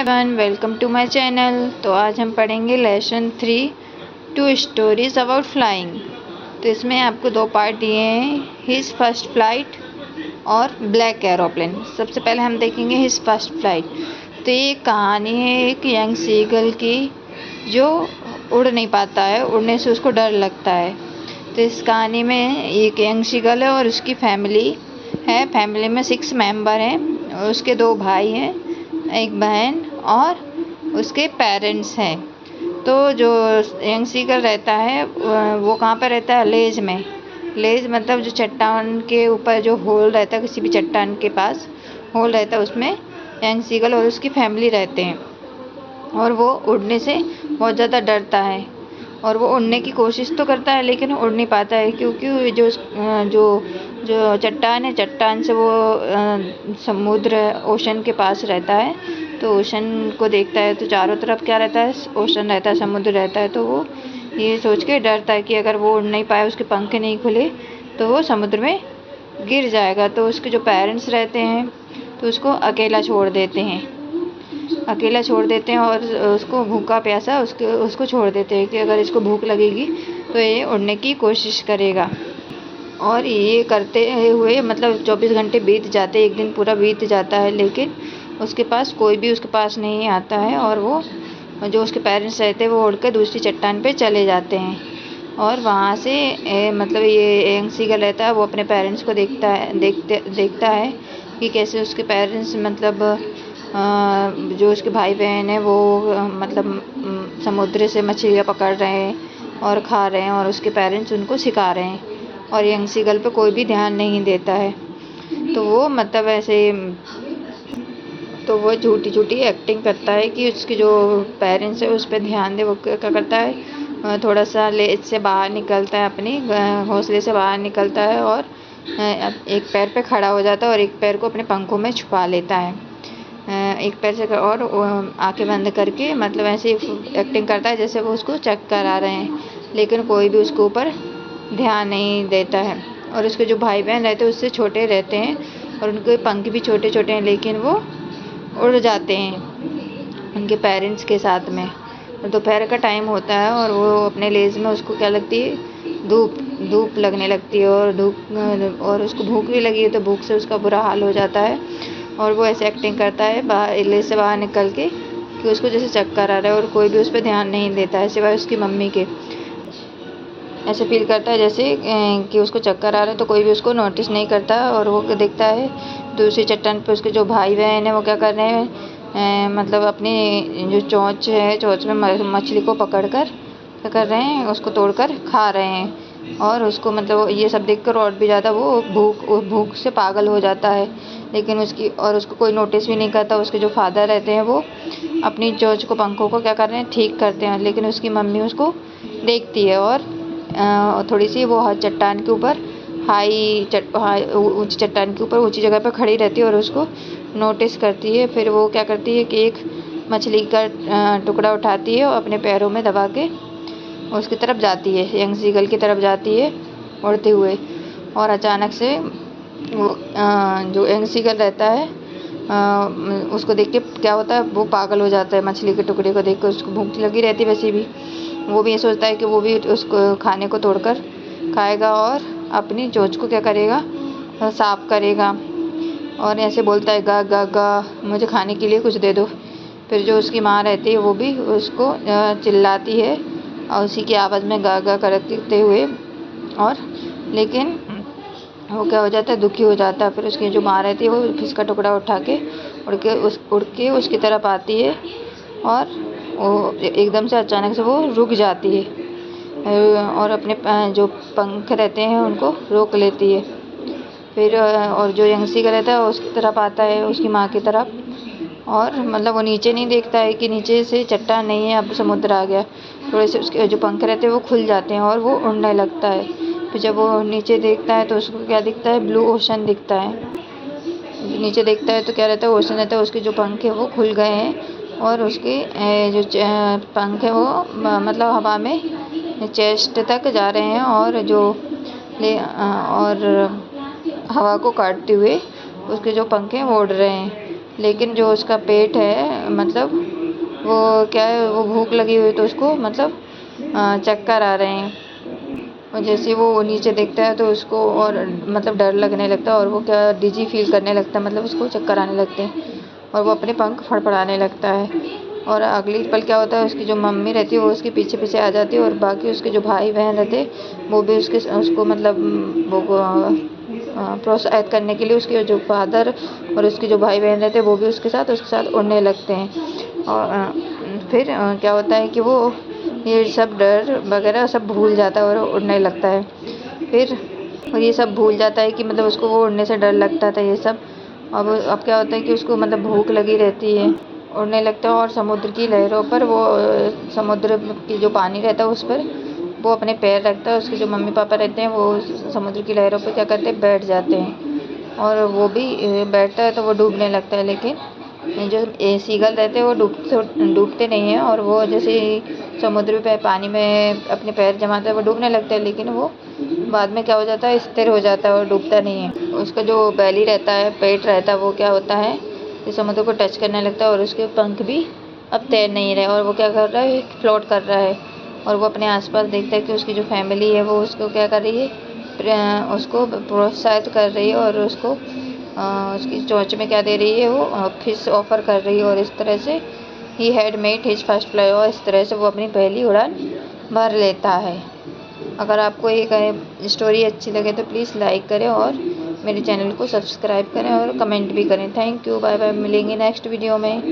Everyone, welcome to my channel. तो आज हम पढ़ेंगे lesson 3 two stories about flying. तो इसमें आपको 2 पार्ट दिए हैं, हिज फर्स्ट फ्लाइट और ब्लैक एरोप्लेन। सबसे पहले हम देखेंगे हिज फर्स्ट फ्लाइट। तो ये कहानी है एक यंग सीगल की जो उड़ नहीं पाता है, उड़ने से उसको डर लगता है। तो इस कहानी में एक यंग सीगल है और उसकी फैमिली है। फैमिली में 6 मेंबर हैं। उसके 2 भाई हैं, एक बहन और उसके पेरेंट्स हैं। तो जो यंग सीगल रहता है वो कहाँ पर रहता है? लेज में। लेज मतलब जो चट्टान के ऊपर जो होल रहता है, किसी भी चट्टान के पास होल रहता है, उसमें यंग सीगल और उसकी फैमिली रहते हैं। और वो उड़ने से बहुत ज़्यादा डरता है और वो उड़ने की कोशिश तो करता है लेकिन उड़ नहीं पाता है, क्योंकि जो जो जो चट्टान है, चट्टान से वो समुद्र ओशन के पास रहता है। तो ओशन को देखता है तो चारों तरफ क्या रहता है? ओशन रहता है, समुद्र रहता है। तो वो ये सोच के डरता है कि अगर वो उड़ नहीं पाए, उसके पंख नहीं खुले, तो वो समुद्र में गिर जाएगा। तो उसके जो पेरेंट्स रहते हैं तो उसको अकेला छोड़ देते हैं और उसको भूखा प्यासा उसको छोड़ देते हैं कि अगर इसको भूख लगेगी तो ये उड़ने की कोशिश करेगा। और ये करते हुए मतलब 24 घंटे बीत जाते, एक दिन पूरा बीत जाता है, लेकिन उसके पास कोई भी उसके पास नहीं आता है। और वो जो उसके पेरेंट्स रहते हैं वो उड़ के दूसरी चट्टान पे चले जाते हैं। और वहाँ से मतलब ये यंग सीगल रहता है, वो अपने पेरेंट्स को देखता है कि कैसे उसके पेरेंट्स मतलब जो उसके भाई बहन है वो मतलब समुद्र से मछलियाँ पकड़ रहे हैं और खा रहे हैं और उसके पेरेंट्स उनको सिखा रहे हैं और यंग सीगल पे कोई भी ध्यान नहीं देता है। तो वो मतलब ऐसे तो वो झूठी एक्टिंग करता है कि उसके जो पेरेंट्स है उस पर ध्यान दे। वो क्या करता है, थोड़ा सा लेज से बाहर निकलता है, अपनी घोंसले से बाहर निकलता है और एक पैर पे खड़ा हो जाता है और एक पैर को अपने पंखों में छुपा लेता है। एक पैर से और आंखें बंद करके मतलब ऐसे एक्टिंग करता है जैसे वो उसको चक्कर आ रहे हैं, लेकिन कोई भी उसके ऊपर ध्यान नहीं देता है। और उसके जो भाई बहन रहते हैं उससे छोटे रहते हैं और उनके पंख भी छोटे छोटे हैं, लेकिन वो उड़ जाते हैं उनके पेरेंट्स के साथ में। दोपहर का टाइम होता है और वो अपने लेज में उसको क्या लगती है? धूप लगने लगती है और उसको भूख भी लगी है, तो भूख से उसका बुरा हाल हो जाता है। और वो ऐसे एक्टिंग करता है लेज से बाहर निकल के कि उसको जैसे चक्कर आ रहा है और कोई भी उस पर ध्यान नहीं देता है सिवाय उसकी मम्मी के। ऐसे फील करता है जैसे कि उसको चक्कर आ रहा है, तो कोई भी उसको नोटिस नहीं करता। और वो देखता है दूसरी चट्टान पे उसके जो भाई बहन है वो क्या कर रहे हैं, मतलब अपनी जो चोंच है, चोंच में मछली को पकड़कर क्या कर रहे हैं, उसको तोड़कर खा रहे हैं। और उसको मतलब ये सब देखकर और भी ज़्यादा वो भूख से पागल हो जाता है, लेकिन उसको कोई नोटिस भी नहीं करता। उसके जो फादर रहते हैं वो अपनी चोंच को, पंखों को क्या कर रहे हैं, ठीक करते हैं, लेकिन उसकी मम्मी उसको देखती है और थोड़ी सी वो चट्टान के ऊपर ऊंची चट्टान के ऊपर ऊंची जगह पर खड़ी रहती है और उसको नोटिस करती है। फिर वो क्या करती है कि एक मछली का टुकड़ा उठाती है और अपने पैरों में दबा के उसकी तरफ जाती है, यंग सीगल की तरफ जाती है उड़ते हुए। और अचानक से वो जो यंग सीगल रहता है उसको देख के क्या होता है, वो पागल हो जाता है। मछली के टुकड़े को देख कर उसको भूख लगी रहती है, वैसे भी वो भी ये सोचता है कि वो भी उसको खाने को तोड़कर खाएगा और अपनी चोंच को क्या करेगा, साफ करेगा। और ऐसे बोलता है, गा गा गा, मुझे खाने के लिए कुछ दे दो। फिर जो उसकी माँ रहती है वो भी उसको चिल्लाती है और उसी की आवाज़ में गा गा करते हुए, और लेकिन वो क्या हो जाता है, दुखी हो जाता है। फिर उसकी जो माँ रहती है वो फिश का टुकड़ा उठा के उड़ के उसकी तरफ आती है और वो एकदम से अचानक से वो रुक जाती है और अपने जो पंख रहते हैं उनको रोक लेती है। फिर और जो यंग सीगल रहता है उसकी तरफ आता है, उसकी माँ की तरफ, और मतलब वो नीचे नहीं देखता है कि नीचे से चट्टान नहीं है, अब समुद्र आ गया। थोड़े से उसके जो पंख रहते हैं वो खुल जाते हैं और वो उड़ने लगता है। फिर जब वो नीचे देखता है तो उसको क्या दिखता है? ब्लू ओशन दिखता है। नीचे देखता है तो क्या रहता है? ओशन रहता है। उसके जो पंख है वो खुल गए हैं और उसके जो पंख है वो मतलब हवा में चेस्ट तक जा रहे हैं और हवा को काटते हुए उसके जो पंख हैं वो उड़ रहे हैं। लेकिन जो उसका पेट है मतलब वो क्या है, वो भूख लगी हुई तो उसको मतलब चक्कर आ रहे हैं। और जैसे वो नीचे देखता है तो उसको और मतलब डर लगने लगता है और वो क्या डिजी फील करने लगता है, मतलब उसको चक्कर आने लगते हैं और वो अपने पंख फड़फड़ाने लगता है। और अगली पल क्या होता है, उसकी जो मम्मी रहती है वो उसके पीछे पीछे आ जाती है और बाकी उसके जो भाई बहन रहते हैं वो भी उसको मतलब वो प्रोत्साहित करने के लिए उसके जो फादर और उसके जो भाई बहन रहते हैं वो भी उसके साथ उड़ने लगते हैं। और फिर क्या होता है कि वो ये सब डर वगैरह सब भूल जाता है और उड़ने लगता है। फिर और ये सब भूल जाता है कि मतलब उसको वो उड़ने से डर लगता था ये सब। अब क्या होता है कि उसको मतलब भूख लगी रहती है, उड़ने लगता है और समुद्र की लहरों पर वो समुद्र की जो पानी रहता है उस पर वो अपने पैर रखता है। उसके जो मम्मी पापा रहते हैं वो समुद्र की लहरों पर क्या करते हैं, बैठ जाते हैं और वो भी बैठता है तो वो डूबने लगता है। लेकिन जो सीगल रहते हैं वो डूबते नहीं हैं और वो जैसे ही समुद्र पे पानी में अपने पैर जमाता है वो डूबने लगता है, लेकिन वो बाद में क्या हो जाता है, स्थिर हो जाता है और डूबता नहीं है। उसका जो बैली रहता है, पेट रहता है, वो क्या होता है कि समुद्र को टच करने लगता है और उसके पंख भी अब तैर नहीं रहे और वो क्या कर रहा है, फ्लोट कर रहा है। और वो अपने आसपास देखता है कि उसकी जो फैमिली है वो उसको क्या कर रही है, उसको प्रोत्साहित कर रही है और उसकी चोंच में क्या दे रही है, वो फिश ऑफर कर रही है। और इस तरह से he had made his first fly और इस तरह से वो अपनी पहली उड़ान भर लेता है। अगर आपको ये स्टोरी अच्छी लगे तो प्लीज़ लाइक करें और मेरे चैनल को सब्सक्राइब करें और कमेंट भी करें। थैंक यू, बाय बाय, मिलेंगे नेक्स्ट वीडियो में।